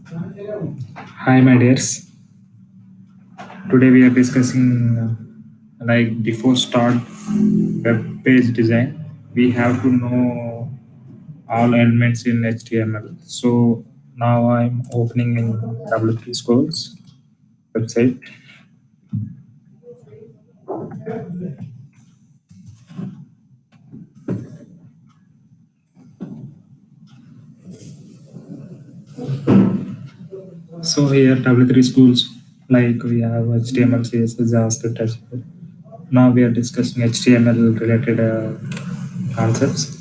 Hi, my dears. Today we are discussing before start web page design, we have to know all elements in HTML. So now I'm opening in W3 Schools website. So here W3 Schools, like we have HTML, CSS, JavaScript, etc. Now we are discussing HTML related concepts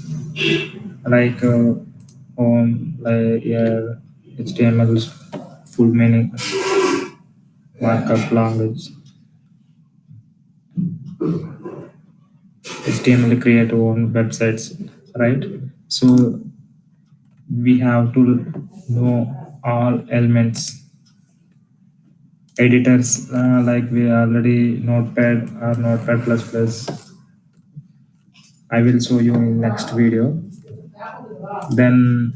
like yeah, HTML's full meaning, markup language. HTML create own websites, right? So we have to know all elements. Editors like we already Notepad or Notepad plus plus. I will show you in next video. Then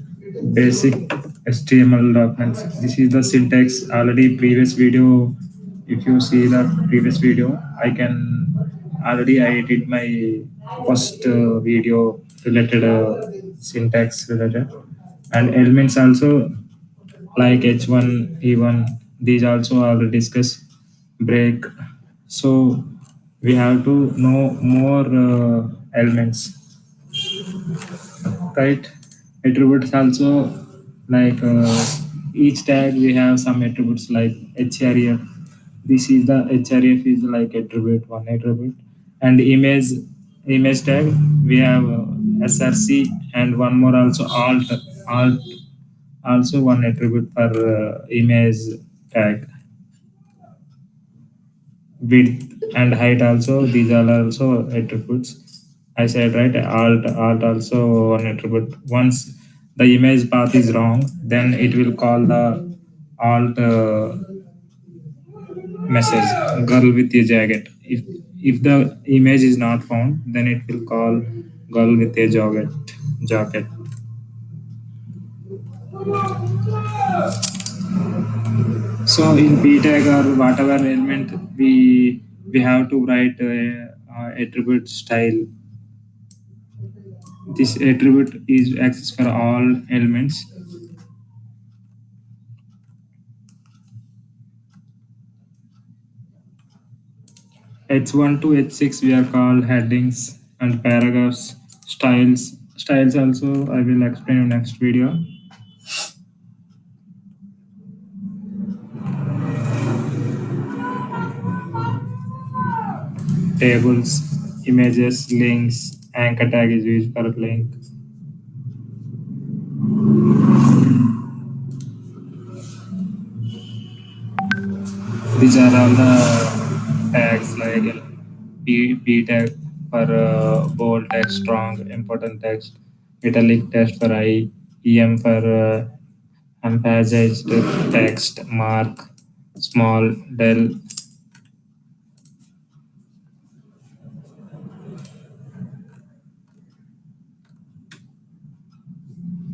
basic HTML documents. This is the syntax already previous video. If you see the previous video, I did my first video related syntax related and elements also like H1, E1. These also already discussed break. So we have to know more elements, right? Attributes also like each tag we have some attributes like href. This is the href is like attribute one attribute, and image tag we have src, and one more also alt also one attribute for image tag. Width and height also, these are also attributes. I said right, alt also one attribute. Once the image path is wrong, then it will call the alt message girl with a jacket. If the image is not found, then it will call girl with a jacket. So in p tag or whatever element, we have to write attribute style. This attribute is access for all elements. H1 to H6 we are called headings and paragraphs. Styles also I will explain in next video. Tables, images, links, anchor tag is used for link. These are all the tags like P tag for bold text, strong, important text, italic text for I, EM for emphasized text, mark, small, del,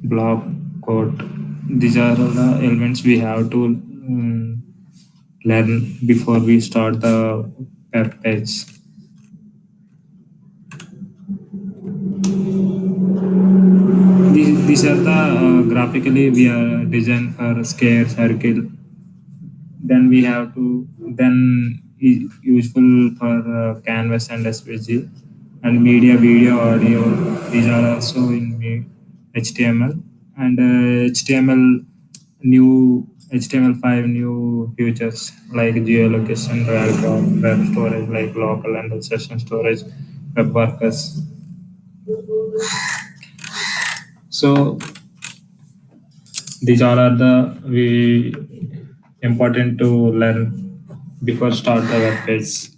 block, quote. These are the elements we have to learn before we start the web page. These are the graphically we are designed for square, circle. Then we have to then useful for canvas and SVG and media, video, audio. These are also in HTML and HTML new HTML5 new features like geolocation, drag drop, web storage like local and session storage, web workers. So these all are the we important to learn before start the web page.